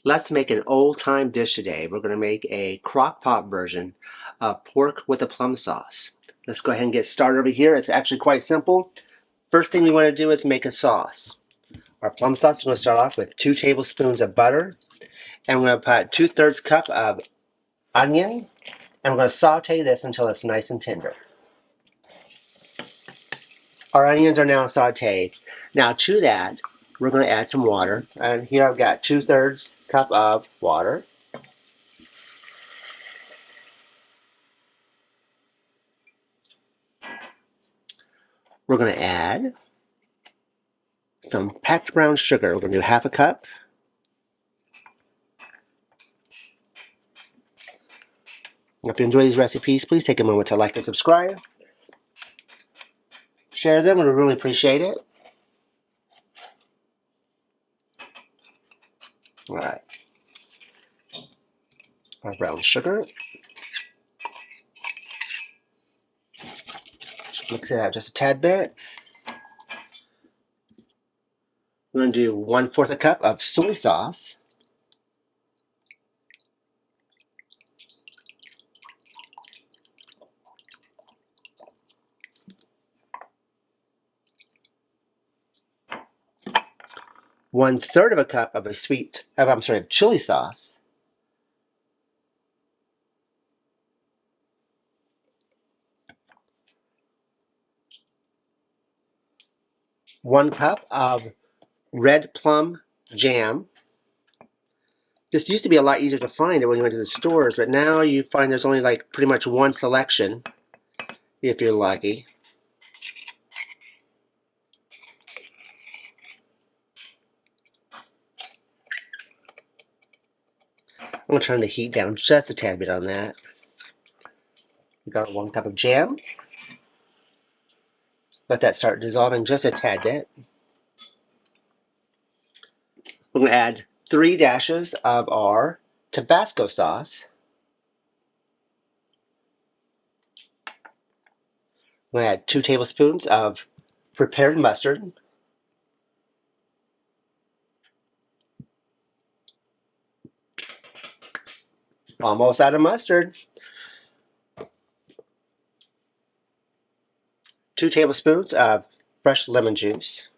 Let's make an old-time dish today. We're going to make a crock pot version of pork with a plum sauce. Let's go ahead and get started over here. It's actually quite simple. First thing we want to do is make a sauce. Our plum sauce is going to start off with 2 tablespoons of butter. And we're going to put 2/3 cup of onion. And we're going to saute this until it's nice and tender. Our onions are now sauteed. Now to that, we're going to add some water. And here I've got 2/3 cup of water. We're going to add some packed brown sugar. We're going to do 1/2 cup. If you enjoy these recipes, please take a moment to like and subscribe. Share them, we really appreciate it. All right. Our brown sugar. Mix it out just a tad bit. We're going to do 1/4 cup of soy sauce. One-third cup of chili sauce. One cup of red plum jam. This used to be a lot easier to find when you went to the stores, but now you find there's only like pretty much one selection, if you're lucky. I'm going to turn the heat down just a tad bit on that. We got 1 cup of jam. Let that start dissolving just a tad bit. We're going to add 3 dashes of our Tabasco sauce. We're going to add 2 tablespoons of prepared mustard. Almost out of mustard. 2 tablespoons of fresh lemon juice.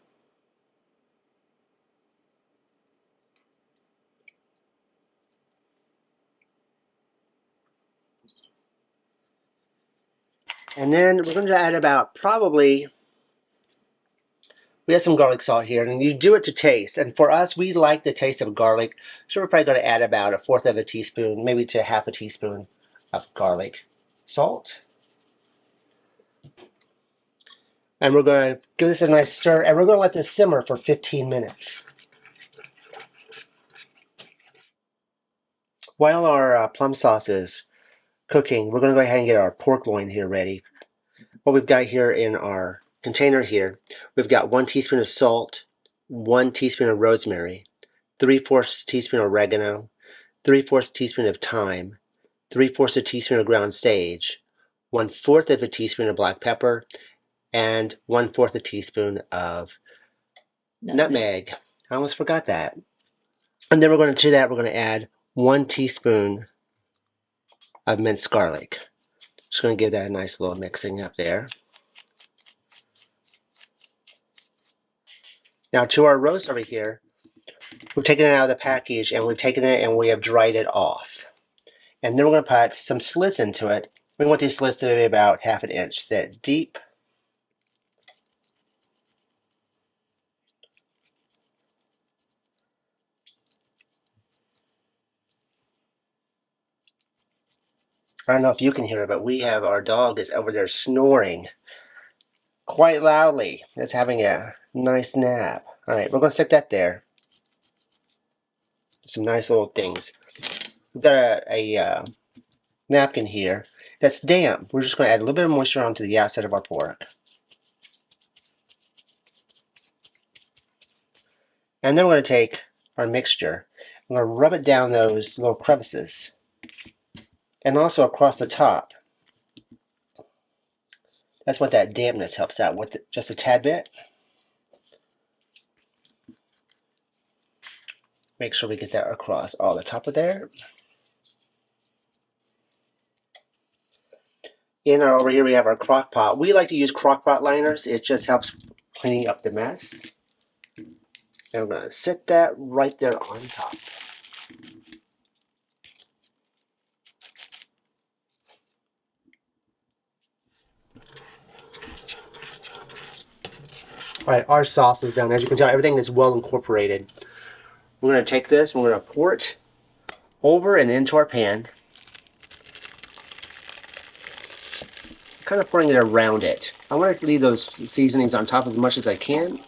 And then we're going to add about we have some garlic salt here, and you do it to taste. And for us, we like the taste of garlic, so we're probably going to add about 1/4 teaspoon, maybe to 1/2 teaspoon of garlic salt. And we're going to give this a nice stir, and we're going to let this simmer for 15 minutes. While our plum sauce is cooking, we're going to go ahead and get our pork loin here ready. What we've got here in our container here, we've got 1 teaspoon of salt, 1 teaspoon of rosemary, 3/4 teaspoon of oregano, 3/4 teaspoon of thyme, 3/4 teaspoon of ground sage, 1/4 teaspoon of black pepper, and 1/4 teaspoon of nutmeg. I almost forgot that. And then we're going to add 1 teaspoon of minced garlic. Just going to give that a nice little mixing up there. Now to our roast over here, we've taken it out of the package and we've taken it and we have dried it off. And then we're going to put some slits into it. We want these slits to be about 1/2 inch thick deep. I don't know if you can hear it, but our dog is over there snoring quite loudly. It's having a nice nap. All right, we're going to stick that there. Some nice little things. We've got a napkin here that's damp. We're just going to add a little bit of moisture onto the outside of our pork. And then we're going to take our mixture. I'm going to rub it down those little crevices. And also across the top. That's what that dampness helps out with, just a tad bit. Make sure we get that across all the top of there. Over here we have our crock pot. We like to use Crockpot liners. It just helps cleaning up the mess. And we're going to sit that right there on top. Alright, our sauce is done. As you can tell, everything is well incorporated. We're going to take this and we're going to pour it over and into our pan. Kind of pouring it around it. I want to leave those seasonings on top as much as I can.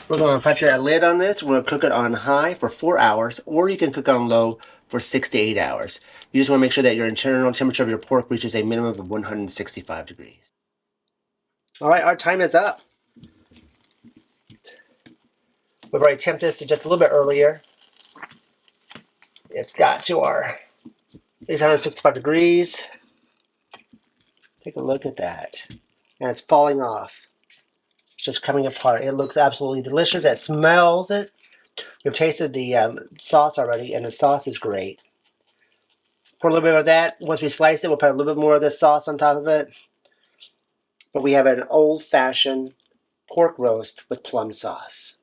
We're going to put that lid on this. We're going to cook it on high for 4 hours, or you can cook on low for 6 to 8 hours. You just want to make sure that your internal temperature of your pork reaches a minimum of 165 degrees. Alright, our time is up. We've already temped this just a little bit earlier. It's got to our 865 degrees. Take a look at that. And it's falling off. It's just coming apart. It looks absolutely delicious. It smells it. We've tasted the sauce already, and the sauce is great. Pour a little bit of that. Once we slice it, we'll put a little bit more of this sauce on top of it. But we have an old-fashioned pork roast with plum sauce.